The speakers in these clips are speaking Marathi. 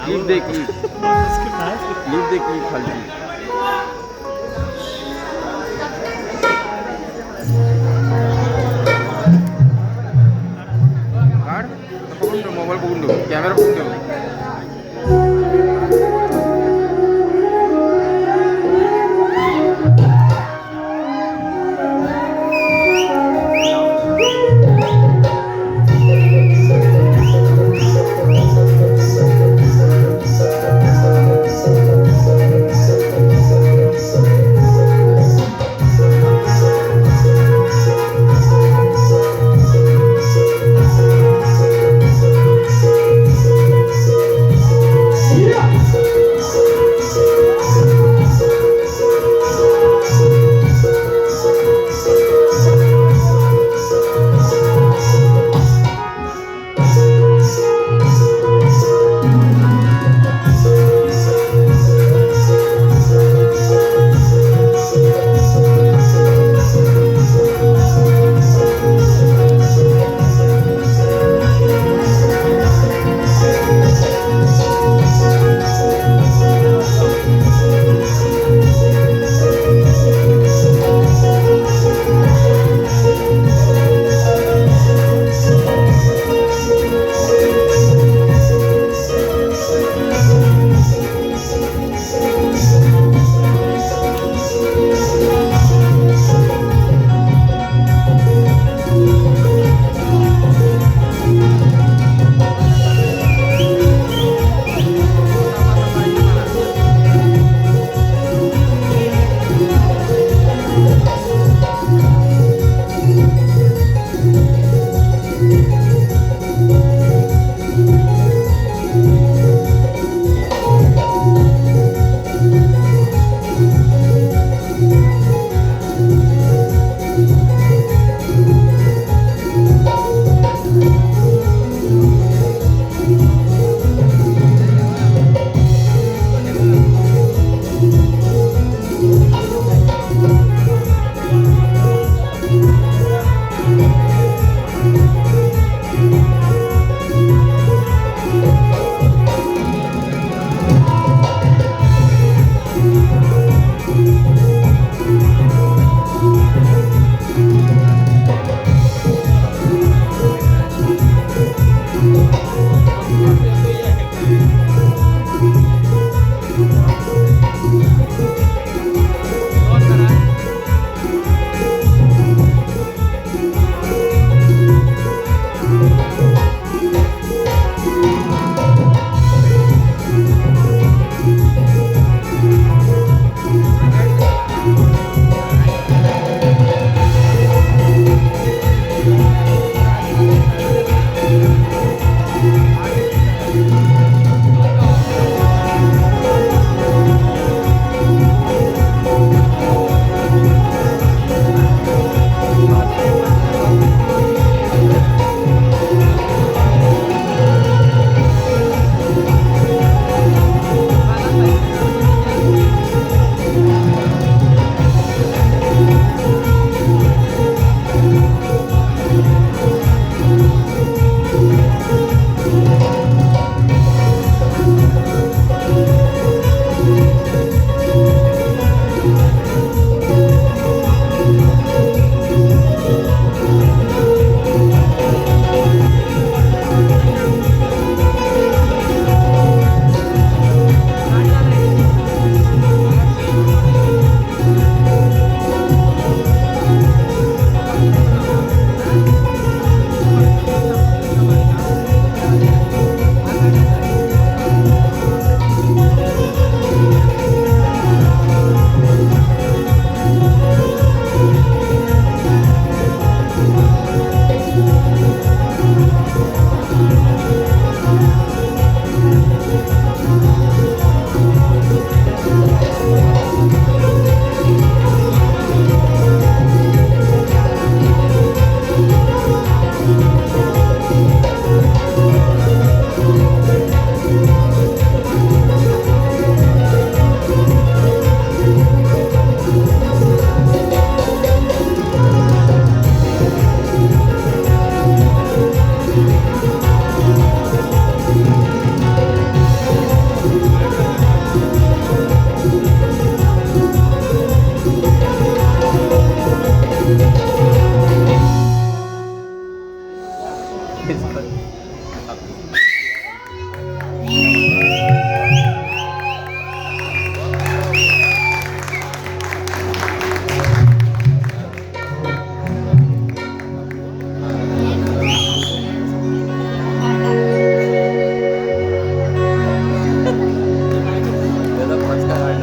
क्लिप दे क्लिप दे क्लिप खालची काढ पकडून ठेव मोबाईल बघून ठेव कॅमेरा बघून ठेव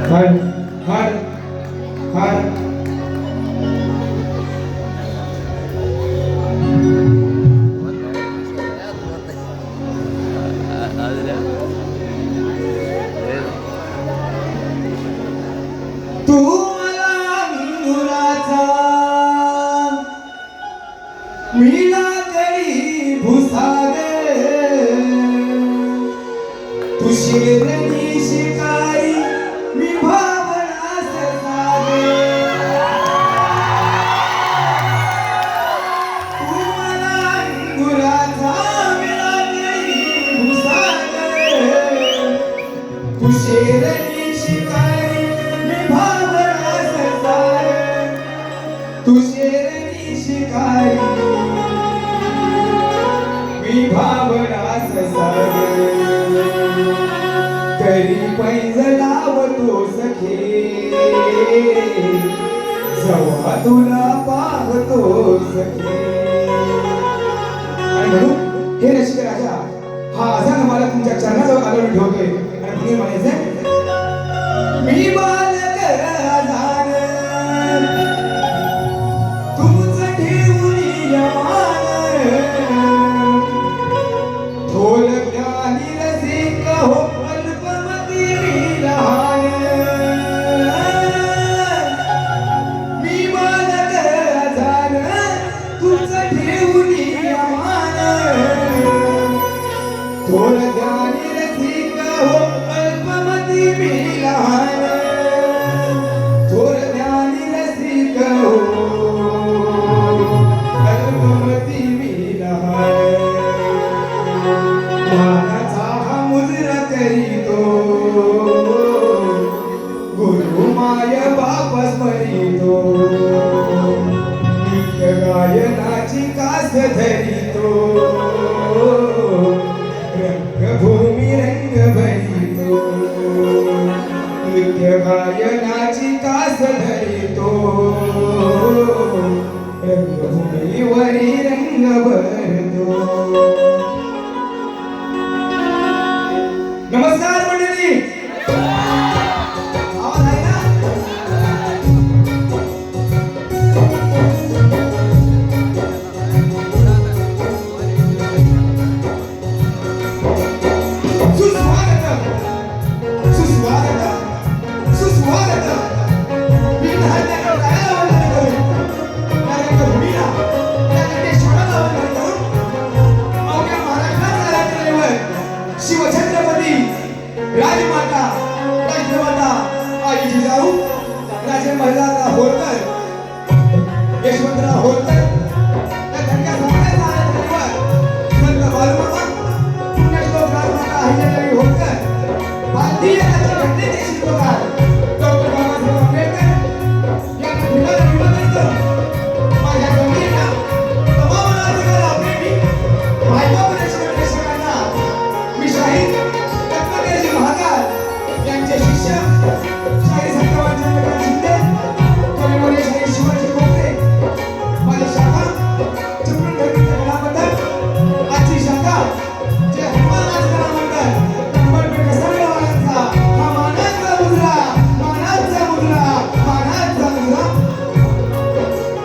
हर हर हर तू मला अंगुराचा मीला कडी भुसागे तू शेरणी शिकारी मी भावनास सागे तू मला अंगुराचा मीला कडी भुसागे तू शेरणी शिकारी तू शेरणी शिकारी मी भावनास सागे तरी पैज लावतो सखे जवा तुला पाहतो सखे आणि म्हणून हे रसिक राजा हा असा मला तुमच्या चरणाजवळ आदळून ठेवतोय आणि तुम्ही म्हणायचं मी बालक राजान तुमचं ठेवून यमान थोल ज्ञानी रसिक हो अल्पमती मी लहान मी बालक राजान तुमचं ठेवून यमान थोल ज्ञानी रसिक हो अल्पमती मी लहान थोर ज्ञानी रसिक हो अल्पमती मी लहान मानाचा हा मुजरा करीतो गुरु माय बाप स्मरितो नित्य गायनाची कास धरितो रंगभूमी रंग भरितो नित्य गायनाची कास धरितो रंगभूमीवरी रंग भरतो नमस्कार मंडळी आवाज आहे ना शिवछत्रपती राजमाता राजमाता आई जिजाऊ राजे मल्हारराव होळकर यशवंतराव होळकर या धनगर समाजाचा आदरणीय संत बालमामा पुण्यश्लोक राजमाता अहिल्यादेवी होळकर भारतीय राज्यघटनेचे शिल्पकार डॉक्टर बाबासाहेब आंबेडकर यांना फिरायला विनंती माझ्या जवळीला तमाम राजकीय प्रेमी भाजपा प्रेक्षकांना मी शाहीर रत्नागिरी महाकाल यांचे शिष्य शाहीर संतवान चंद्रकांत शिंदे कविवर्य शाहीर शिवाजी कोपरे माझी शाखा चिपळूण धर्मीचा कलाबद्दल आजची शाखा जे हनुमान राजकला मंडळ नंबरपेठ सर्ववाल्यांचा हा मानाचा मुजरा मानाचा मुजरा मानाचा मुजरा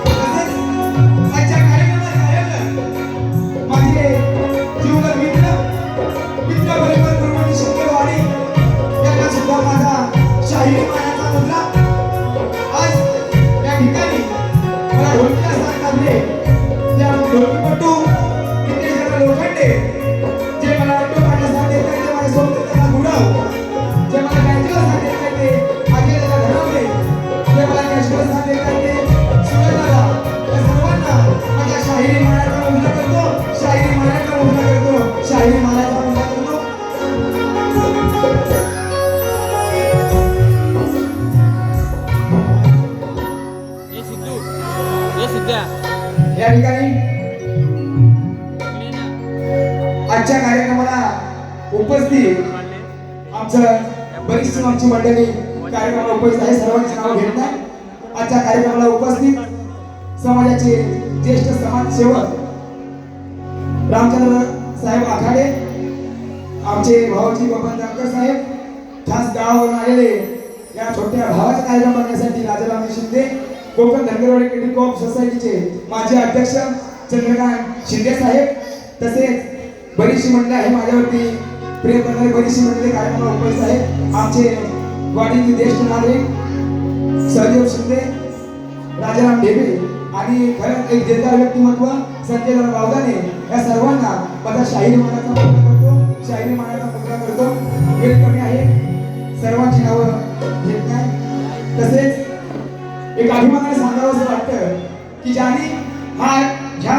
तसेच आजच्या कार्यक्रमाचे आयोजक माझे जीवलग मित्र परिवार प्रमाणे शक्यवाडी यांना सुद्धा माझा शाहीर मानाचा मुद्रा आज या ठिकाणी मला ढोलकीला स्थान लाभले त्या ढोलकीपटू नितेश लोखंडे जे मला ऑटो पाठीला देत आहेत ते माझ्या सोबतीला गुडव जे मला कॅन्टीला स्थान देत आहेत ते अजयला घडवले जे मला कॅशवर स्थान देत आहेत ते सुरेदादा या सर्वांना माझ्या शाहिरी मानाचा मुद्रा करतो शाहिरी मानाचा मुद्रा करतो शाहिरी मानाचा मुद्रा करतो या ठिकाणी आजच्या कार्यक्रमाला उपस्थित आमचं बरीचशी आमची मंडळी कार्यक्रमाला उपस्थित आहे. सर्वांची नाव घेत नाही. आजच्या कार्यक्रमाला उपस्थित समाजाचे ज्येष्ठ समाजसेवक रामचंद्र साहेब आखाडे, आमचे भाऊजी बबन जानकर साहेब, खास गावावरून आलेले या छोट्या भावाचा कार्यक्रम बघण्यासाठी राजाराम शिंदे, कोकण धनगरवाडी क्रेडिट कोऑप सोसायटीचे माजी अध्यक्ष चंद्रकांत शिंदे साहेब, तसेच बरीचशी मंडळी आहे माझ्यावरती प्रेम करणारी बरीचशी मंडळी कार्यक्रमाला उपस्थित आहेत. आमचे वाडीतील ज्येष्ठ नागरिक सहदेव शिंदे, राजाराम ढेबे आणि खरंच एक देदार व्यक्तिमत्व संजय बावदाने, या सर्वांना माझा शाहिरी मानाचा मुद्रा करतो. शाहिरी मानाचा मुद्रा करतो. वेळ कमी आहे, सर्वांची नावं घेत नाही. तसेच एक अभिमानाने सांगावं असं वाटतं की ज्यांनी ह्या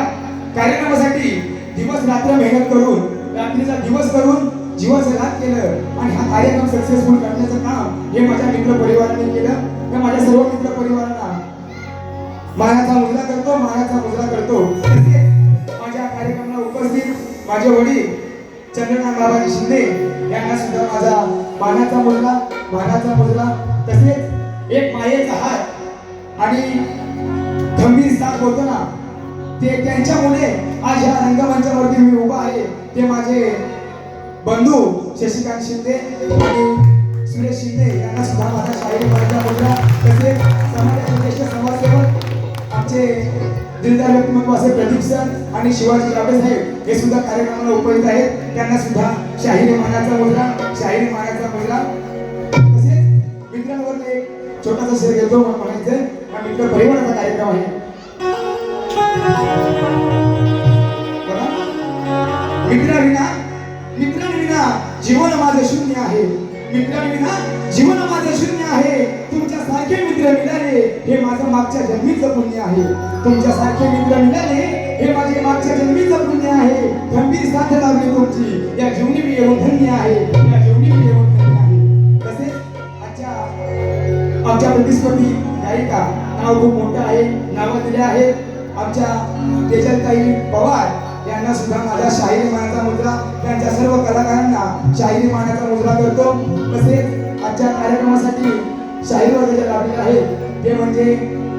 कार्यक्रमासाठी दिवस रात्र मेहनत करून, रात्रीचा दिवस करून जीवाचं रात केलं आणि हा कार्यक्रम सक्सेसफुल करण्याचं काम हे माझ्या मित्र परिवाराने केलं. मी माझ्या सर्व मित्र परिवारांना मानाचा मुजरा करतो, मानाचा मुजरा करतो. माझ्या कार्यक्रमाला उपस्थित माझे वडील चंद्रकांत बाबाजी शिंदे यांना सुद्धा माझा मानाचा मुजरा. तसेच एक मायेचा हात आणि खंबीर साथ होतो ना, ते त्यांच्यामुळे आज ह्या रंगमंचावरती मी उभा आहे. ते माझे बंधू शशिकांत शिंदे आणि सुरेश शिंदे यांना सुद्धा माझा शाहिरी मानाचा मुजरा. तसेच समाजाचे ज्येष्ठ समाजसेवक आमचे दिलदार व्यक्तिमत्व असे प्रदीप सर आणि शिवाजी जावडे साहेब हे सुद्धा कार्यक्रमाला उपस्थित आहेत. त्यांना सुद्धा शाहिरी मानाचा मुजरा. तसेच मित्रांवर एक छोटासा शेर घेतो म्हणायचं. हा मित्र परिवाराचा कार्यक्रम आहे. मित्रांविना जीवन माझं शून्य आहे. मित्रांविना जीवन माझं शून्य आहे. तुमच्यासारखे मित्र मिळाले हे माझं मागच्या जन्मीचं पुण्य आहे. तुमच्यासारखे मित्र मिळाले हे माझे मागच्या जन्मीचं पुण्य आहे. खंबीर साथ लावली तुमची या जीवनी मी येऊन धन्य आहे. तसेच आमच्या प्रतिस्पर्धी गायिका नाव खूप मोठं आहे, नावं दिले आहेत. आमच्या तेजलताई पवार यांना सुद्धा माझा शाहिरी मानाचा मुजरा. त्यांच्या सर्व कलाकारांना शाहिरी मानाचा मुजरा करतो. तसेच आजच्या कार्यक्रमासाठी शाहिरी वर्गाचे लाभलेले आहेत ते म्हणजे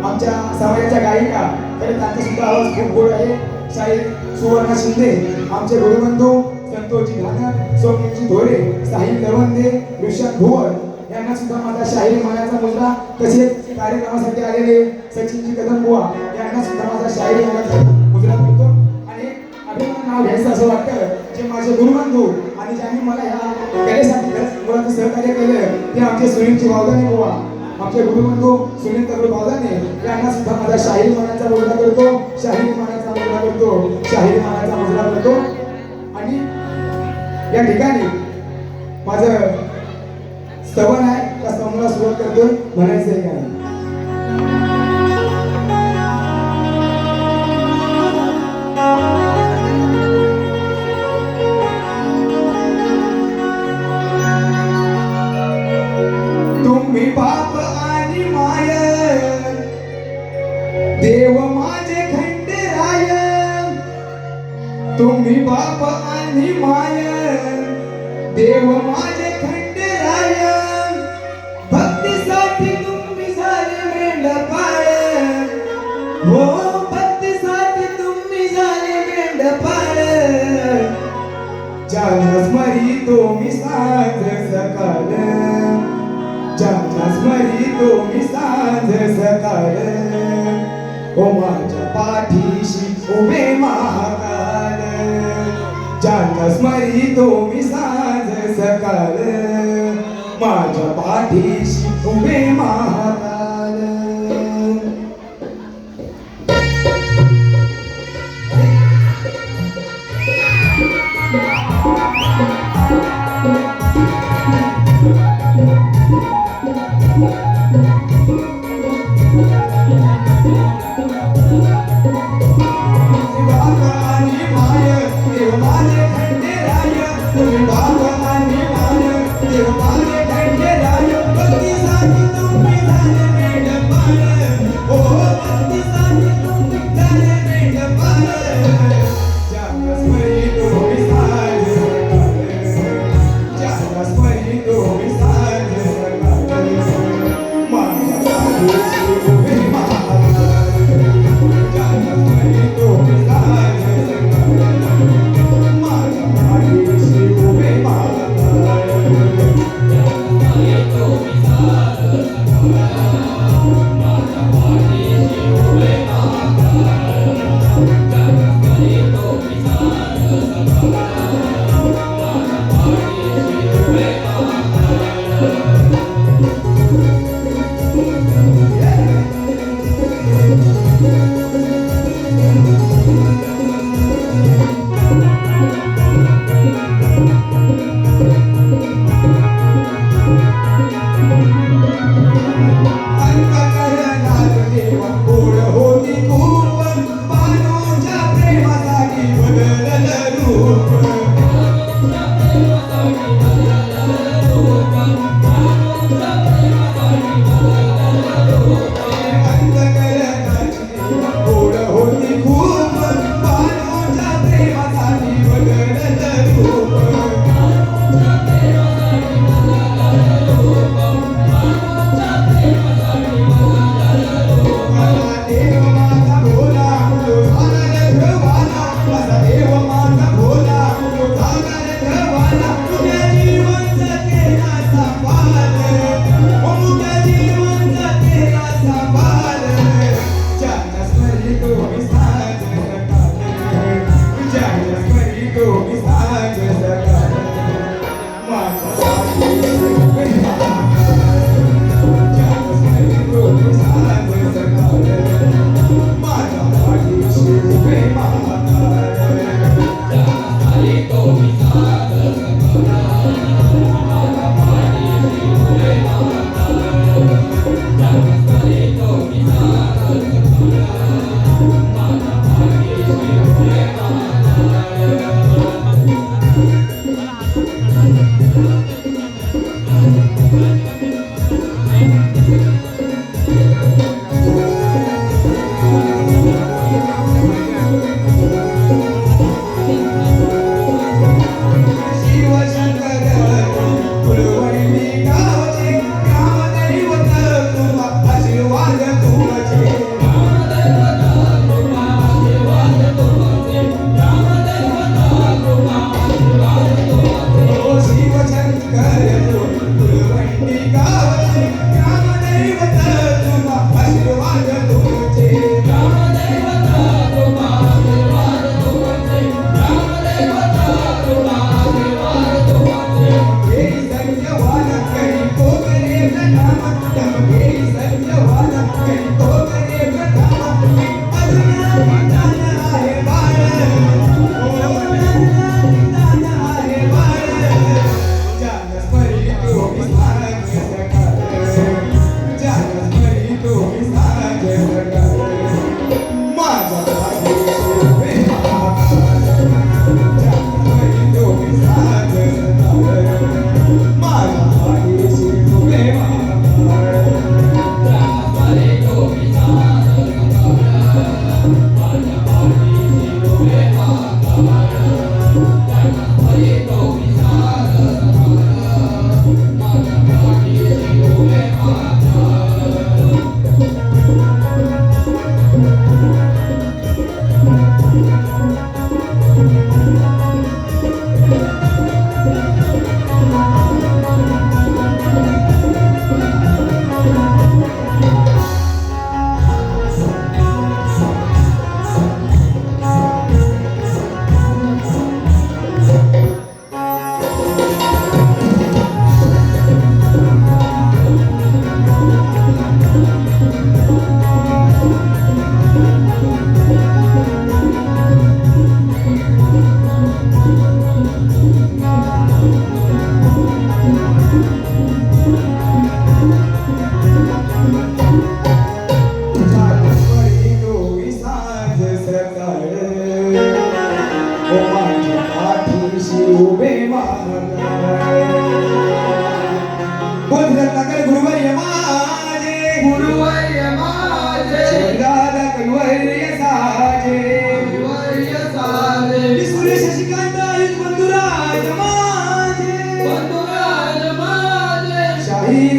आमच्या समाजाच्या गायिका, तरी त्यांचा सुद्धा आवाज खूप गोड आहे. शाहीर सुवर्णा शिंदे, आमचे गुरुबंधू संतोषजी धानर, सोमजी धोरे, साहिल दवंदे, विशाल भुवर यांना सुद्धा माझा शाहिरी मानाचा मुजरा. तसेच कार्यक्रमासाठी आलेले सचिनजी कदमबुवा यांना सुद्धा माझा शाहिरी मानाचा मुजरा करतो. आणि अभिमान नाव घ्यायचं असं वाटतं जे माझे गुरुबंधू आणि ज्यांनी मला ह्या कलेसाठी मुळात सहकार्य केलं ते आमचे सुनीलजी बावदाने बुवा, आमचे गुरुबंधू सुनील तगडू बावदाने यांना सुद्धा माझा शाहिरी मानाचा मुजरा करतो. आणि या ठिकाणी माझं स्तवन आहे, त्या स्तवनाला सुरुवात करतोय. म्हणायचं काय तुम्ही बाप आणि माय, देव माझे खंडेराय. तुम्ही बाप आणि माय, देव माझे खंडेराय. भक्तीसाठी तुम्ही झाले मेंढपाळ. हो भक्तीसाठी तुम्ही झाले मेंढपाळ. ज्यांना स्मरितो मी सांज सकाळ, ज्यांना स्मरितो मी सांज सकाळ. ओ माझ्या पाठीशी उभे महाकाल. ज्यांना स्मरितो मी सांज सकाळ, माझ्या पाठीशी उभे महाकाल. तुम्ही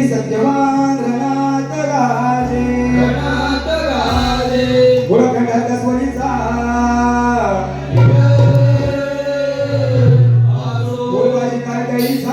सत्यवान रणात गाजे गोरखंडात स्वरीचा बोलवाजी कारकळीचा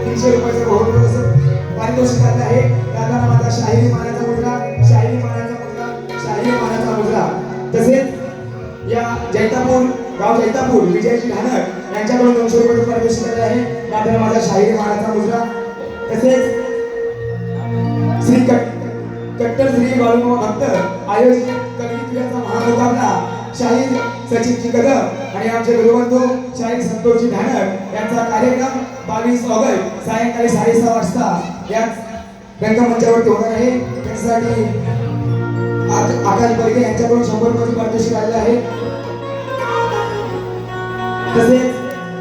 300 रुपयाचं बहुमोल असं पारितोषिक आलं आहे. दादांना माझा शाहिरी मानाचा मुद्रा, शाहिरी मानाचा मुद्रा, शाहिरी मानाचा मुद्रा. तसेच या जैतापूर गाव जैतापूर विजयजी ढाणक यांच्याकडून 200 रुपयाचं पारितोषिक आलं आहे. दादांना माझा शाहिरी मानाचा मुद्रा. तसेच श्री कट्टर श्री बाळूमामा भक्त आयोजित कवित्वाचा महामुकाबला शाहीर सचिनजी कदम आणि आमचे गुरुबंधू शाहीर संतोषजी ढाणक यांचा कार्यक्रम 22 ऑगस्ट सायंकाळी 6:30 वाजता याच रंगमंचावरती होणार आहे. त्यासाठी आकाश बर्गे यांच्याकडून 100 रुपयाचे पारितोषिक आलेले आहे. तसेच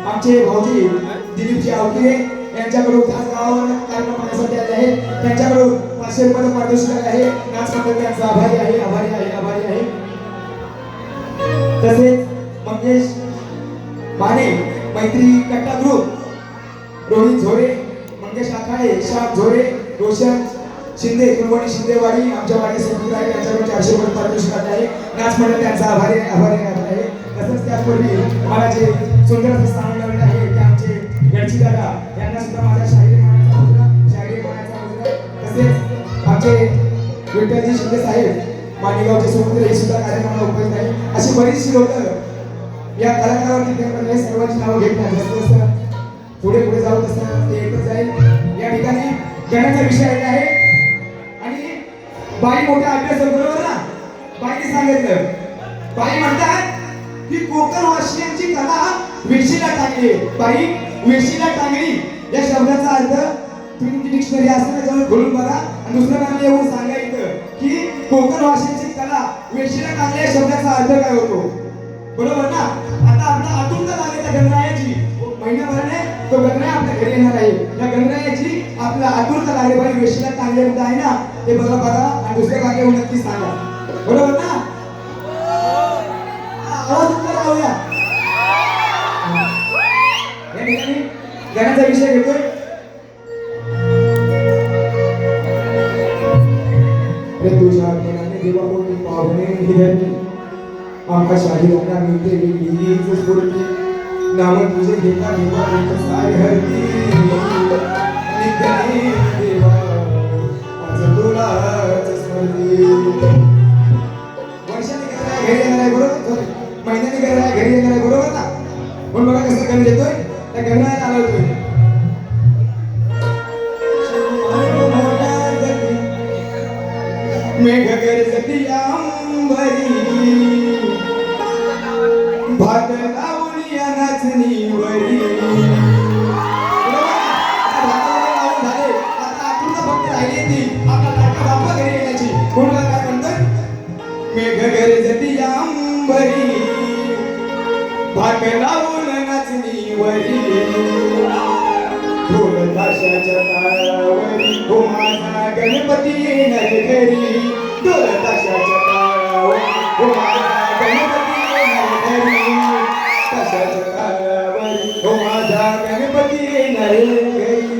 आमचे भाऊजी दिलीपजी आवकिरे यांच्याकडून खास गावावर कार्यक्रम होण्यासाठी आले आहेत. त्यांच्याकडून 500 रुपयाचं पारितोषिक आले आहे. नाच मंडळ त्यांचा आभारी आहे, आभारी आहे, आभारी आहे. तसेच मंगेश माने मैत्री कट्टा ग्रुप रोहित झोरे, मंगेश आखाडे, श्याम झोरे, रोशन शिंदे, कुलवणी शिंदेवाडी आमच्या वाडी समोर आहे. त्यांच्याकडून 400 रुपये पारितोषिक आले आहे. नाच मंडळ त्यांचा आभारी आहे, आभारी आहे. तसंच त्यापूर्वी मला जे सुंदर असं स्थान लावले आहे ते आमचे गडची दादा यांना सुद्धा माझा शाहिरी मानाचा मुद्रा, शाहिरी मानाचा मुद्रा. तसेच आमचे विठ्ठलजी शिंदे साहेब माणिगावचे समुद्र हे सुद्धा कार्यक्रमाला उपस्थित आहे. अशी बरीचशी लोक या कलाकारावरती प्रेम सर्वांची नावं घेत नाही. जसं जसं पुढे पुढे जाऊ तसं ते येतच जाईल. या ठिकाणी गणाचा विषय आलेला आहे आणि बाई मोठ्या अभ्यास बरोबर ना. बाईने सांगितलं, बाई म्हणतात की कोकण वासियांची कला वेशीला टाकली. बाई वेशीला टाकली या शब्दाचा अर्थ तुम्ही तुमची डिक्शनरी असेल ना जवळ खोलून बघा आणि दुसऱ्या गाण्याला येऊन सांगायचं की कोकण वासियांची कला वेशीला टाकली या शब्दाचा अर्थ काय होतो. बरोबर ना. आता आपला आतुरता लागेल गणरायाची महिन्याभराने तो गणराय आपल्या घरी येणार आहे. या गणरायाची आपला आतुरता लागली बाई वेशीला टाकले आहे ना ते बघा बघा आणि दुसऱ्या गाण्याला येऊन नक्की सांगा. बरोबर ना. आवाज उत्तर लावूया. या ठिकाणी गाण्याचा विषय घेतोय. रे तुझ्या मनाने देवा कोणी पाहुणे हिरणी आम्हा शाहिरांना मिळते हीच स्फूर्ती. नाम तुझे घेता घेता साय हरती निघणे देवा माझं तुलाच स्मरती. वर्षाने घरी येणार आहे बरोबर, महिन्याने घरी येणार आहे बरोबर ना. पण बघा कसं गण देतोय त्या गणाला आलवतोय. मेघ गरजती अंबरी भात लावून या नाचणीवरी. झाले आता आठवडा फक्त राहिली ती आपला लाडका बाप्पा घरी येण्याची. कोणाला काय म्हणतोय. मेघ गरजती अंबरी भात लावून नाचणीवरी ढोल ताशाच्या ताळावरी हो माझा गणपती येणार घरी. ढोल ताशाच्या ताळावरी हो माझा गणपती येणार घरी. ताशाच्या ताळावरी हो माझा गणपती येणार घरी.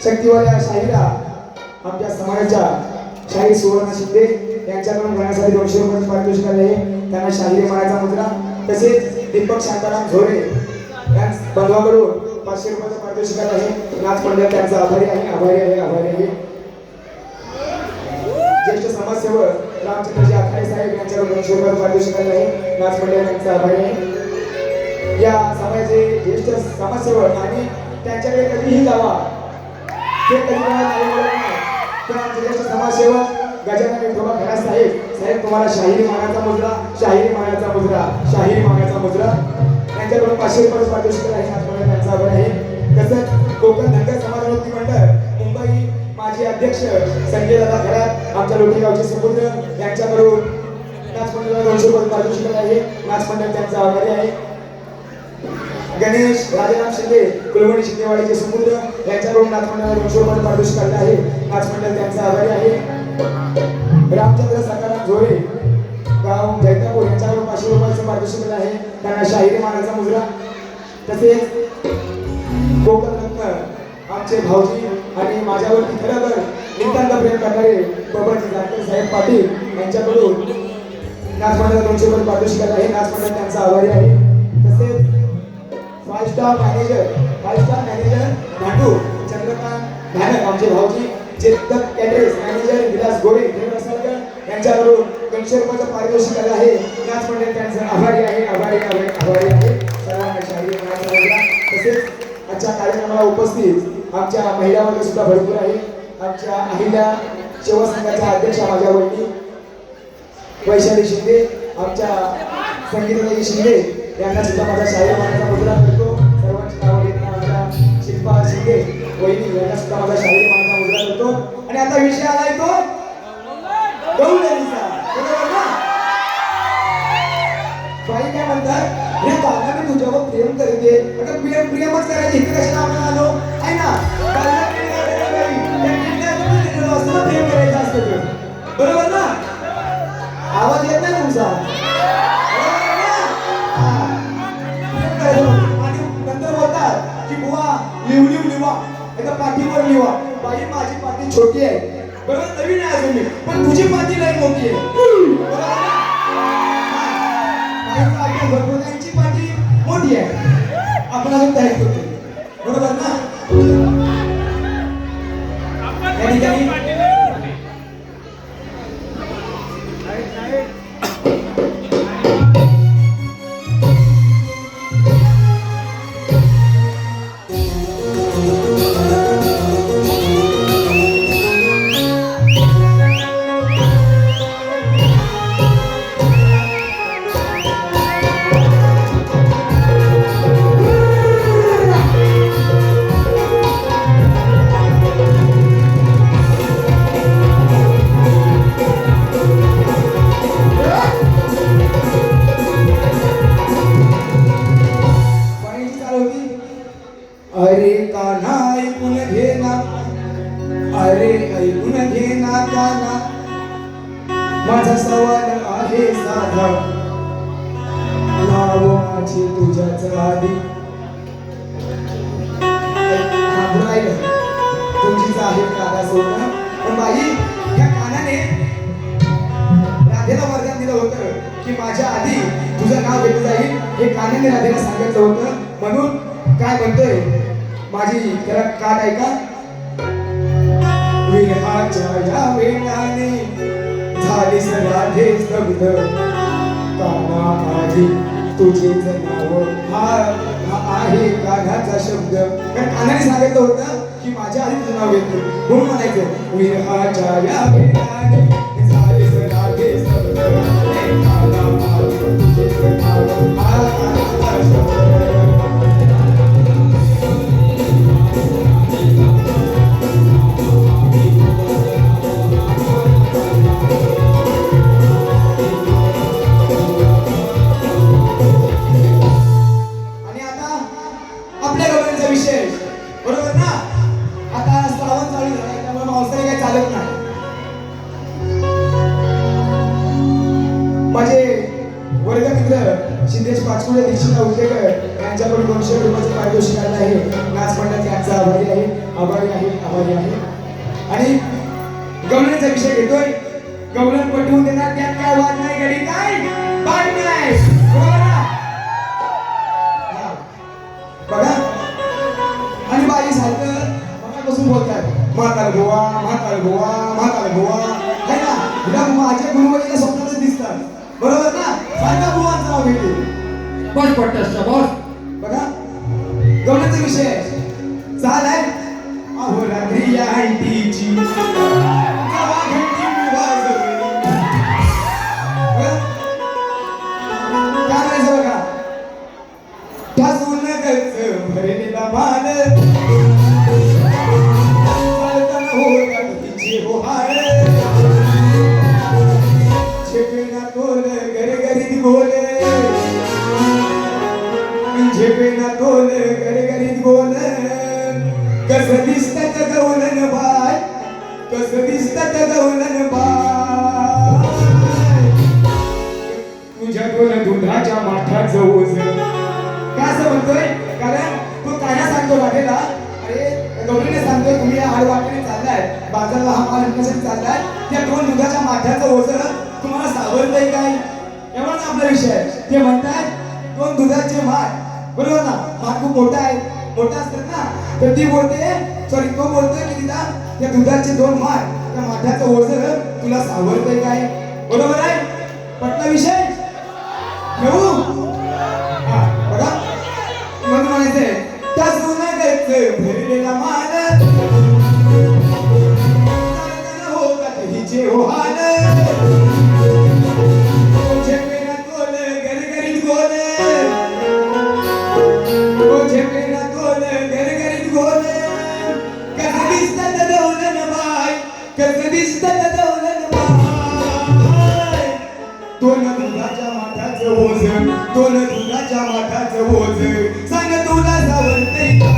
शक्तीवाल्या शाहिरा आमच्या समाजाच्या शाहीर सुवर्ण शिंदे यांच्याकडून गाण्यासाठी 200 रुपयाचे पारितोषिक आले आहे. त्यांना शाहिरी मानाचा मुद्रा तसेच दीपक शांताराम झोरे या बंधवाकडून 500 रुपयाचं पारितोषिक आले आहे. नाच मंडळ त्यांचा आभारी आहे. ज्येष्ठ समाजसेवक रामचंद्रजी आखाडे साहेब यांच्याकडून 200 रुपयाचं पारितोषिक आले आहे. नाच मंडळ त्यांचा आभारी आहे. या समाजाचे ज्येष्ठ समाजसेवक आणि त्यांच्याकडे कधीही जावा ते कधी तर आमचे ज्येष्ठ समाजसेवक गजानन विठोबा खरात साहेब तुम्हाला शाहिरी मानाचा मुद्रा त्यांच्याकडून 500 रुपये पारितोषिक आहे. त्यांचा आभार आहे. तसंच कोकण धनगर समाजोन्नती मंडळ मुंबई माजी अध्यक्ष संजय दादा खरात आमच्या लोटेगावचे सुपुत्र यांच्याकडून नाच मंडळाला 200 रुपये पारितोषिक आहे. नाच मंडळ त्यांचा आभारी आहे. गणेश राजाराम शिंदे कुलवणी शिंदेवाडीचे सुपुत्र यांच्याकडून नाच मंडळाला 200 रुपये पारितोषिक आले आहे. नाच मंडळ त्यांचा आभारी आहे. रामचंद्र सकाराम झोरे गाव जैतापूर यांच्याकडून 500 रुपयाचं पारितोषिक आहे. त्यांना शाहिरी मानाचा मुजरा तसेच कोकण रत्न आमचे भाऊजी आणि माझ्यावरती खरोखर नितांत प्रेम करणारे बाबाजी जानकर साहेब पाटील यांच्याकडून नाच मंडळाला 200 रुपये पारितोषिक आहे. नाच मंडळ त्यांचा आभारी आहे. तसेच 5 स्टार मॅनेजर भांडू चंद्रकांत धानक आमचे भाऊजी चेतक कॅटरेस मॅनेजर विलास गोरे यांच्याकडून 200 रुपयाचं पारितोषिक आलं आहे. नाच मंडळ त्यांचं आभारी आहे. सर्वांना शाहिरी मानाचा मुजरा. तसेच आजच्या कार्यक्रमाला उपस्थित आमच्या महिला वर्ग सुद्धा भरपूर आहे. आमच्या अहिल्या सेवा संघाच्या अध्यक्षा माझ्या वहिनी वैशाली शिंदे आमच्या संगीताताई शिंदे यांना सुद्धा माझा शाहिरी मानाचा मुजरा करतो. सर्वांची नावं घेताना आमच्या शिल्पा शिंदे वहिनी यांना सुद्धा माझा शाहिरी मानाचा मुजरा करतो. आणि आता विषय आलाय तो गौरवीचा. बरोबर ना? बाई काय म्हणतात हे काका मी तुझ्यावर प्रेम करते. आता प्रेमच करायचे इथे कशाला आपण आलो आहे ना. प्रेम करायचं असतं. बरोबर ना? आवाज येत नाही तुमचा. आणि नंतर बोलतात की बुवा लिवा एका पाठीवर लिवा. बाई माझी पाठी छोटी आहे बरोबर नवीन आहे अजून मी पण तुझी पाठी लई मोठी आहे. बरोबर त्यांची पाठी मोठी आहे आपण अजून तयार करतो. बरोबर ना? या ठिकाणी ऐकून घे ना काना माझा सवाल आहे साधा. नाव माझी तुझ्याच आधी तुमचीच आहे काना सोडणं. पण बाई या कानाने राधेला वरदान दिलं होतं की माझ्या आधी तुझं नाव घेतलं जाईल. हे कानाने राधेला सांगायचं होतं. म्हणून काय म्हणतोय माझी त्याला कान ऐका. विरहाच्या या वेळाने झालीस राधे स्तब्ध काना आधी तुझेच नाव हा आहे कानाचा शब्द. कारण कानाने सांगितलं होतं की माझ्या आधी तुझं नाव घेतलं म्हणून म्हणायचं विरहाच्या या वेळाने झालीस राधे स्तब्ध काना आधी तुझेच नाव हा कानाचा शब्द. माझे वर्गमित्र शिंदेश पाचपुळे दीक्षिता उद्योगर यांच्याकडून 200 रुपयाचं पारितोषिक आलं आहे. नाच मंडळ त्यांचा आभारी आहे आभारी आहे आभारी आहे. आणि गवळणीचा विषय घेतोय. गवळण पटवून देणार त्यात काय वाद नाही गडी काय बात नाही बरोबर ना? हा. बघा आणि बाई सारखं मनापासून बोलतात म्हातार गोवा म्हातार गोवा म्हातार गोवा है ना. हिला माझ्या गुरुवारीला स्वप्नातच दिसतात बरोबर ना. सारखा बुवांचं नाव घेते बस पट्टस बस. बघा गवळणीचा विषय झालाय. अहो रात्री या आंटीची गावा घंटी वाजवली. बघा काय म्हणायचं बघा. ठासून गच भरलेला माल चालताना होता तिचे होहार. झेपेना तोल गरगरीत बोले झेपेना तोल गरगरीत बोल. कसं दिसतं गवलन बाय कसं दिसतं गवलन बाय. तुझ्या दोन दुधाच्या माठाचं ओझ काय असं म्हणतोय कारण तो काय सांगतो वाटेला. अरे गवळीने सांगतोय तुम्ही या आडवाटेने चाललाय बाजारला हा माल विकण्यासाठी चाललाय. त्या दोन दुधाच्या माठाचं ओझ तुम्हाला सावरतंय काय एवढाच आपला विषय आहे. ते म्हणतात दोन दुधाचे माठ बरोबर ना. माठ खूप मोठा आहे मोठा असतात ना. तर ती बोलते सॉरी तो बोलतोय की तिला त्या दुधाचे दोन माठ त्या माठाचं ओझ तुला सावरतंय काय बरोबर आहे. पटला विषय घेऊ. हा बघा म्हणून म्हणायचंय टासून गच भरलेला माल चालताना होतात हिचे होहाल. झेपेना तोल गरगरीत बोल झेपेना तोल गरगरीत बोल. कसं दिसतं गवलन बाय कसं दिसतं गवलन बाय. दोन दुधाच्या माठाचं ओझ दोन दुधाच्या माठाचं ओझ सांग तुला सावरतंय काय.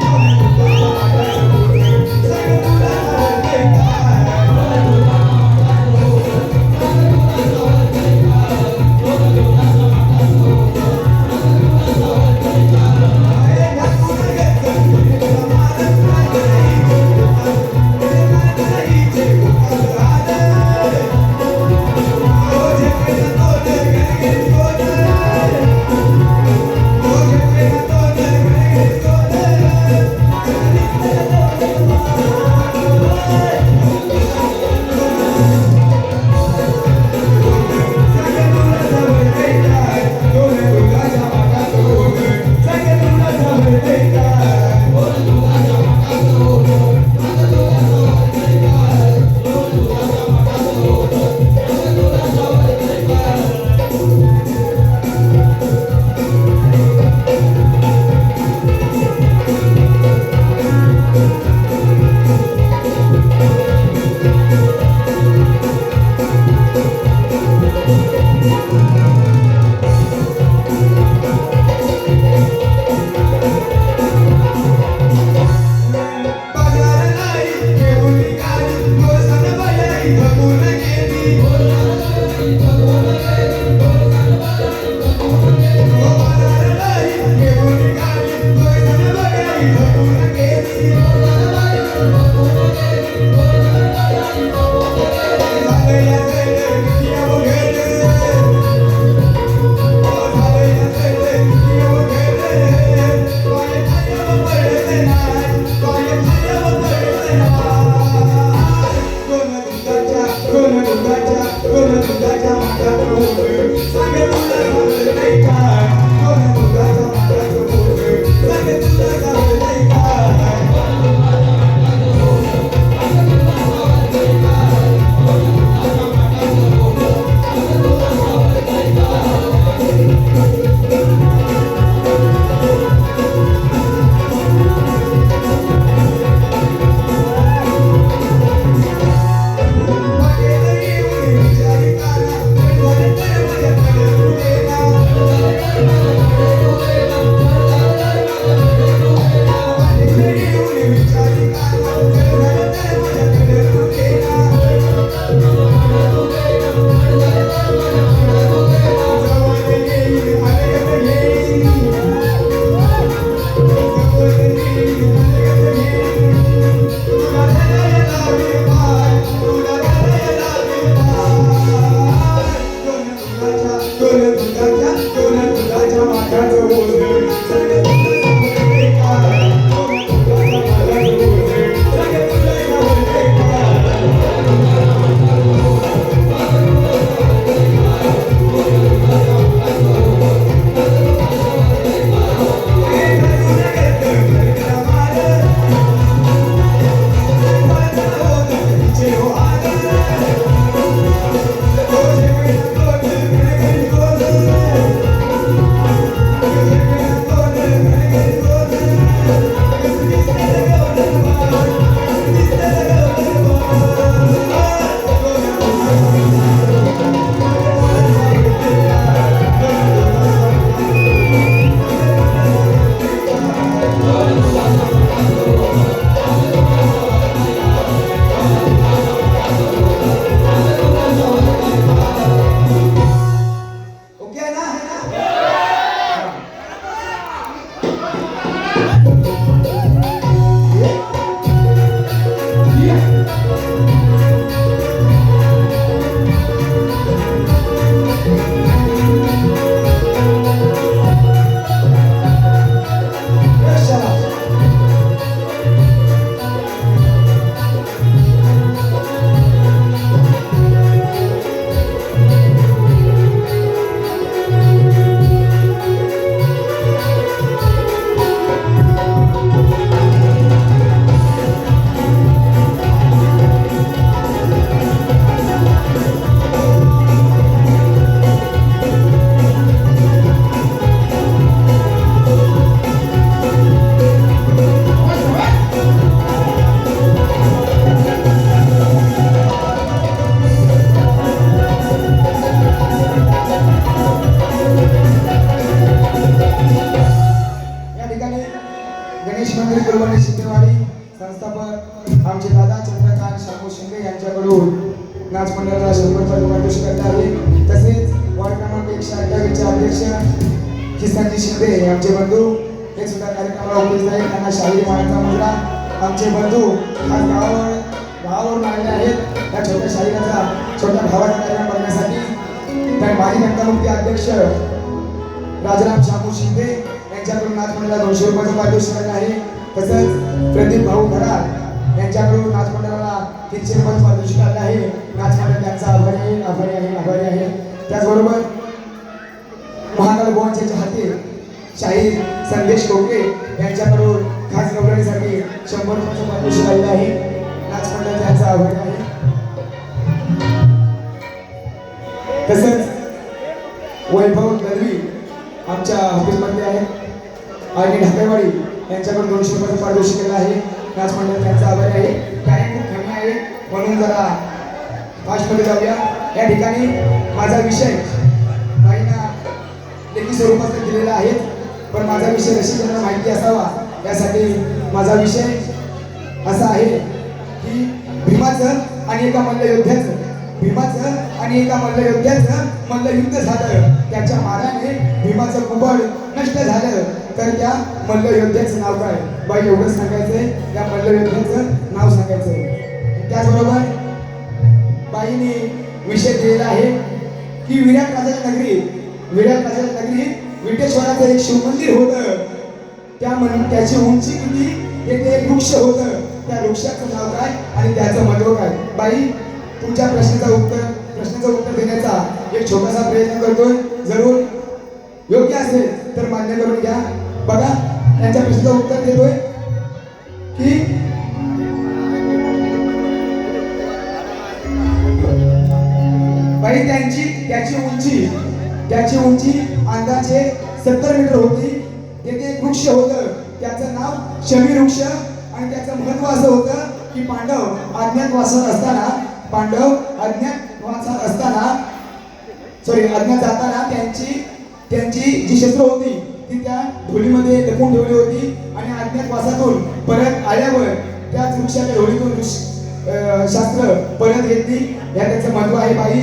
दोन दुधाच्या माठाचं ओझ सांग तुला सावरतंय काय. Sangue गणेश मंदिर कुलकर्णी शिंदेवाडी संस्थापक आमचे दादा चंद्रकांत शामू शिंदे यांच्याकडून नाच मंडळाला 100 रुपये पारितोषिक करण्यात आले. तसेच वार्ड क्रमांक 128 चे अध्यक्ष किसनजी शिंदे आमचे बंधू हे सुद्धा कार्यक्रमाला उपस्थित आहेत. त्यांना शाहीर मानाचा मुद्रा आमचे बंधू आज गावावरून आलेले आहेत. या छोट्या शाहिराचा छोट्या भावाचा कार्यक्रम करण्यासाठी तर माजी जनतामुक्ती अध्यक्ष राजाराम शामू शिंदे यांच्याकडून नाच मंडळाला 200 रुपयाचं पारितोषिक आहे. तसंच प्रदीप भाऊ खरात यांच्याकडून नाच मंडळाला 300 रुपयाचं पारितोषिक आहे. नाच मंडळ त्यांचा आभारी आहे. त्याचबरोबर महाकाल गोवांचे चाहते शाहीर संदेश कोके यांच्याकडून खास गौरवण्यासाठी 100 रुपयाचं पारितोषिक आलेलं आहे. नाच मंडळ त्यांचा आभारी आहे. तसंच वैभव दलवी आमच्या ऑफिसमध्ये आहेत आणि ढाकेवाडी यांच्याकडून 200 रुपयाचं पारितोषिक केलं आहे. नाच मंडळ त्यांचा आभारी आहे. टाइम खूप कमी आहे म्हणून जरा फास्टमध्ये जाऊया. या ठिकाणी माझा विषय बाईंना लेखी स्वरूपात दिलेला आहे, पण माझा विषय रसिकांना माहिती असावा यासाठी माझा विषय असा आहे की भीमाचं आणि एका मल्लयोद्ध्याचं मल्लयुद्ध झालं. त्याच्या माराने भीमाचं कुबड नष्ट झालं. तर त्या मल्लयोद्ध्याचं नाव काय? बाई एवढंच सांगायचंय. त्या मल्लयोद्ध्याचं नाव सांगायचंय. त्याचबरोबर बाईने विषय दिलेला आहे की विराट राजाच्या नगरीत विटेश्वराचं एक शिवमंदिर होतं. त्याची उंची किती? येथे एक वृक्ष होतं. त्या वृक्षाचं नाव काय आणि त्याचं महत्व काय? बाई तुमच्या प्रश्नाचं उत्तर देण्याचा एक छोटासा प्रयत्न करतोय. जरूर योग्य असेल तर मान्य करून घ्या. बघा त्यांच्या प्रश्नाचं उत्तर देतोय की बाई त्याची उंची अंदाजे 70 मीटर होती. तेथे एक वृक्ष होतं. त्याचं नाव शमी वृक्ष आणि त्याचं महत्व असं होतं की पांडव अज्ञात जाताना त्यांची जी शस्त्र होती ती त्या ढोलीमध्ये लपवून ठेवली होती आणि अज्ञातवासातून परत आल्यावर त्याच वृक्षाच्या ढोलीतून शास्त्र परत घेतली. या त्याचं महत्व आहे. बाई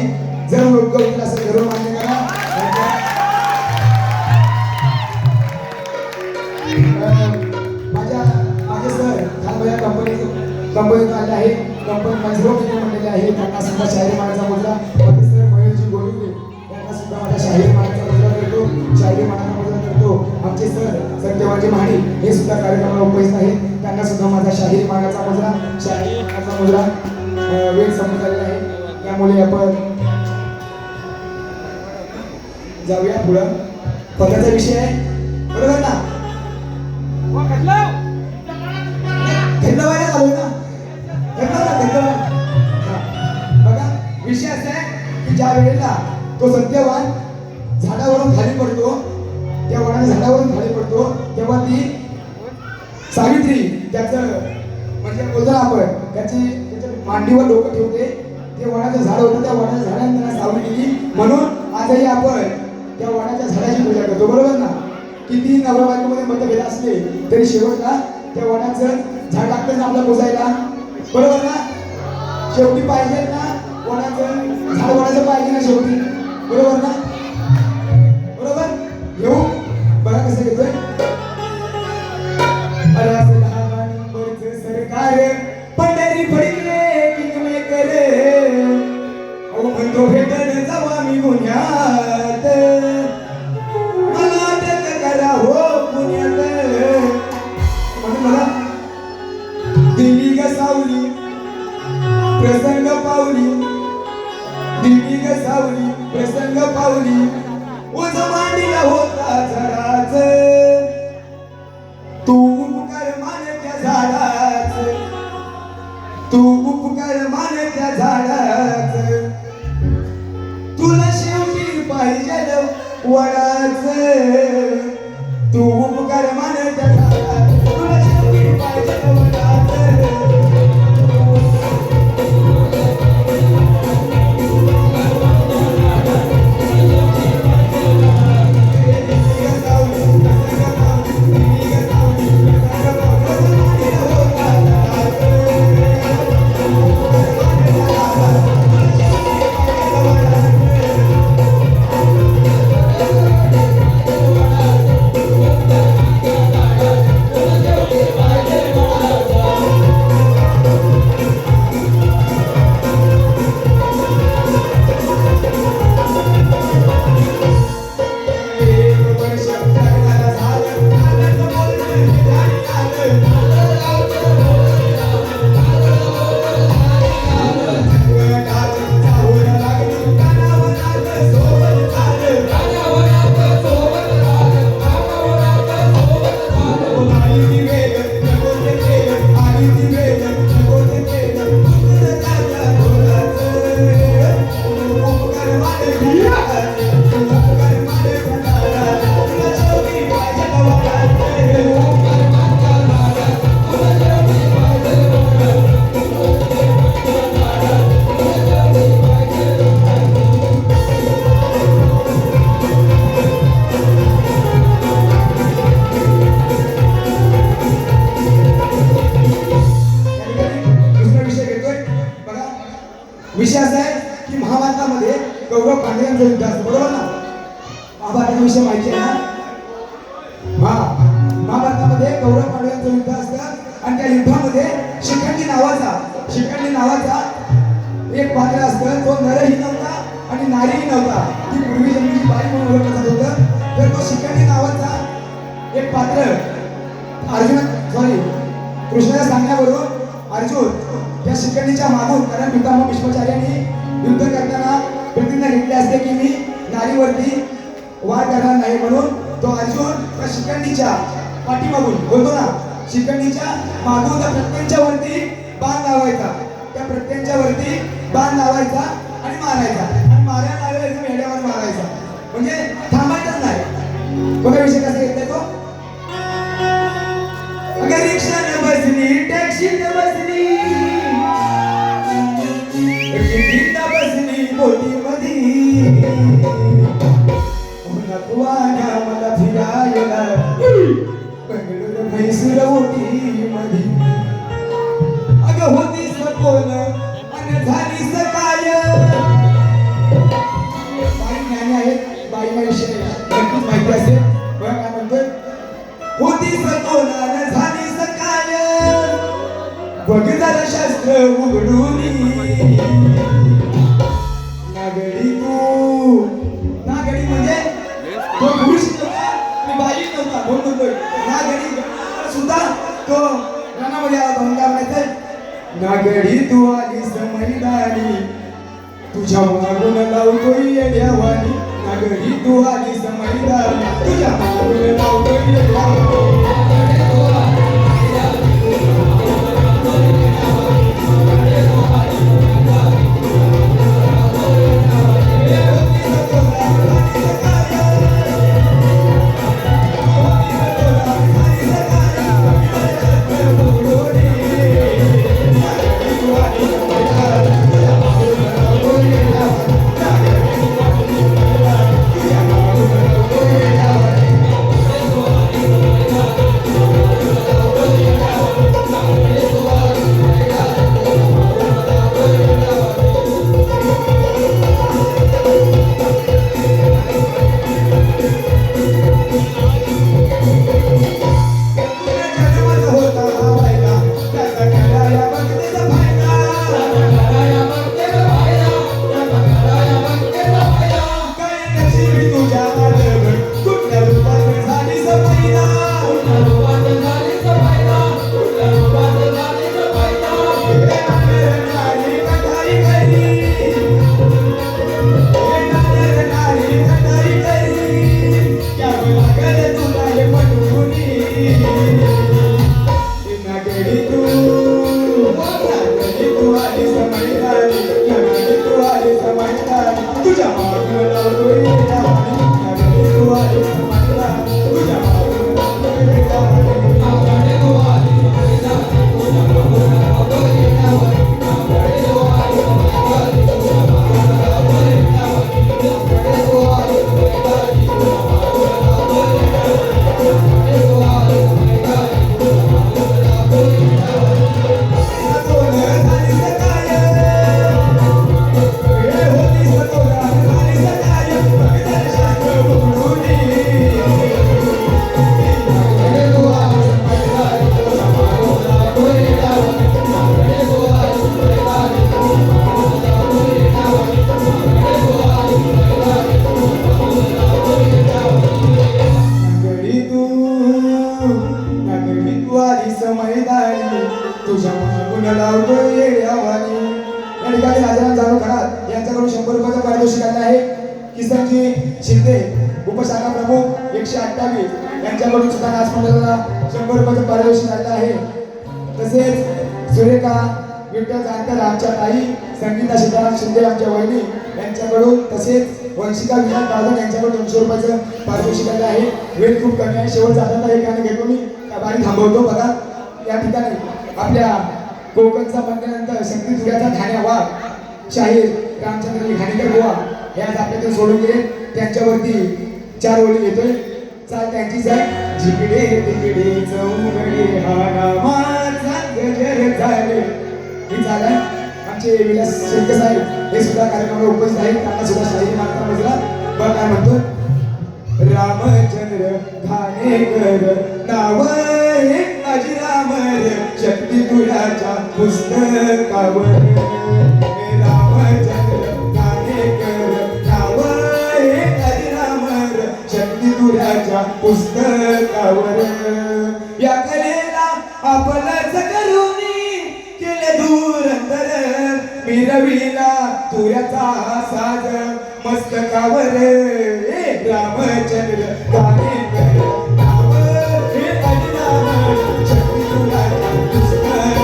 जर योग्य उत्तर असेल जरूर मान्य करा. माझे सर खानभया कंपनीत आले आहे. कंपनी म्हणलेले आहे. त्यांना सुद्धा शाहीर मानाचा मुद्रा सर मयूरजी गोविंदे यांना सुद्धा माझा शाहीर मानाचा मुद्रा करतो. आमचे सर सत्यवाजी महाडी हे सुद्धा कार्यक्रमाला उपस्थित आहेत. त्यांना सुद्धा माझा शाहीर मानाचा मुद्रा वेळ संपत आलेला आहे. त्यामुळे आपण जाऊया पुढं. पदाचा विषय आहे बरोबर ना? बघा विषय असा आहे की ज्या वेळेला तो सत्यवान झाडावरून खाली पडतो, त्या वडाच्या झाडावरून खाली पडतो, तेव्हा ती सावित्री त्याचं म्हणजे बोलतो आपण त्याच्या मांडीवर डोकं ठेवते. ते वडाचं झाड होतं. त्या वडाच्या झाडाने त्यांना सावली दिली. म्हणून आजही आपण त्या वडाच्या झाडाची पूजा करतो बरोबर ना? किती नवरा बायकोमध्ये मतभेद असले तरी शेवटला त्या वडाचं झाड लागतं ना आपल्याला पोजायला बरोबर ना? शेवटी पाहिजे ना वडाचं झाड वडाचं पाहिजे ना शेवटी बरोबर ना? बरोबर घेऊ बघा कसं घेतोय. सरकार पंढरी फडकले किंगमेकर म्हणतो भेटत जावा मी गुन्ह्यात मला अटक करा हो पुण्यात. म्हणून मला दिली ग सावली प्रसंग पावली ओझ मांडीला होता झाडाच तू उपकार मान त्या झाडाच तुला शेवटी पाहिजे वडाच तू उपकार मान त्या झाडाच तुला शेवटी पाहिजे वडाच. पांडवांचं युद्ध असतं, बरोबर ना? महाभारताविषयी माहिती आहे ना? महाभारतामध्ये कौरव पांडवांचं युद्ध असतं आणि त्या युद्धामध्ये शिखंडी नावाचा एक पात्र असतं. तो नरही नव्हता आणि नारीही नव्हता, ती पूर्वी जन्मीची बाई म्हणून ओळखलं जात होतं. तर तो शिखंडी नावाचा एक पात्र कृष्णाच्या सांगण्यावरून अर्जुन या शिखंडीच्या मागून, कारण पितामह भीष्माचार्यांनी युद्ध करताना प्रतिज्ञा घेतली असते की मी नारीवरती वार करणार नाही, म्हणून तो अर्जुन त्या शिखंडीच्या पाठीमागून बोलतो ना, शिखंडीच्या मागून त्या प्रत्येकाच्या वरती बाण लावायचा आणि मारायचा, आणि मारायला लावायचा मेढ्यावर मारायचा, म्हणजे थांबायचंच नाही. बघा विषय कसा घेतलाय तो. अगं रिक्षाने बसली, टॅक्सीने बसली, ट्रेनला बसली, बोटीमध्ये नकवाना मला फिरायला बंगलोर म्हैसूर ओटीमध्ये. अगं होती सपोन आणि झाली सकाळ. बाई ज्ञानी आहेत, बाईला विषय नक्कीच माहिती असेल. बघा काय म्हणतोय. होती सपोन आणि झाली सकाळ, बघ जरा शास्त्र उघडून. नागडी म्हणजे तो पुरुष नव्हता आणि बाई नव्हता, म्हणतोय नागडी सुद्धा तो रानामध्ये आला होता. काय म्हणायचंय. नागडी तू आलीस मैदानी, तुझ्या मागून लावतोय येड्यावानी. नागडी तू आलीस मैदानी, तुझ्या मागून लावतोय येड्यावानी. तुझ्या मागून लावतोय येड्यावानी. या ठिकाणी राजाराम जाधव खरात यांच्याकडून 100 रुपयाचं पारितोषिक आलं आहे. किसनजी शिंदे उपशाखा प्रमुख 128 यांच्याकडून सुद्धा नाच मंडळाला 100 रुपयाचं पारितोषिक आलं आहे. तसेच सुरेखा विठ्ठल जानकर आमच्या ताई, संगीता सीताराम शिंदे आमच्या वहिनी यांच्याकडून, तसेच वंशिका विनायक बागन यांच्याकडून 200 रुपयाचं पारितोषिक आलं आहे. वेळ खूप कमी आहे, शेवटचा आता एक गाणं घेतो मी, बारी थांबवतो. बघा या ठिकाणी आपल्या कोकणचा म्हणल्यानंतर शक्ती तुऱ्याचा ठाण्या वाघ शाहीर रामचंद्र घाणेकर बुवा हे आज आपल्याकडे सोडून गेले. त्यांच्यावरती 4 ओळी घेतोय. चाल त्यांची जाय. जिकडे तिकडे चौकडे हा माझा गजर झाले. ही झालाय आमचे विलास शेळके साहेब हे सुद्धा कार्यक्रमाला उपस्थित आहेत. त्यांना सुद्धा शाहीर मानता बसला. बघा काय म्हणतो, रामचंद्र घाणेकर नाव हे अजरामर शक्ती तुझ्याच्या पुस्तकावर. रामचंद्र घाणेकर नाव हे अजरामर शक्ती तुझ्याच्या पुस्तकावर. या कलेला आपलंच करून केले धुरंदर मिरविला तुझ्याचा साज मस्तकावर. रामचंद्र घाणेकर नाव हे अजरामर शक्ती तुझ्याच्या पुस्तकावर.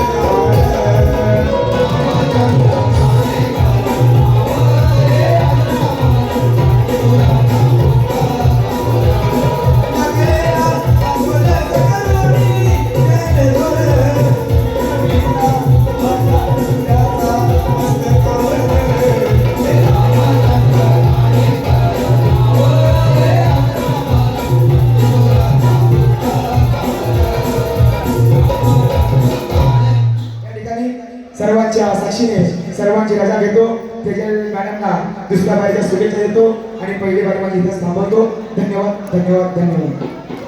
सर्वांच्या साक्षीने सर्वांची रजा घेतो. तेजल मॅडमना दुसऱ्या बारीच्या शुभेच्छा देतो आणि पहिली बारी माझी इथेच थांबवतो. धन्यवाद धन्यवाद धन्यवाद.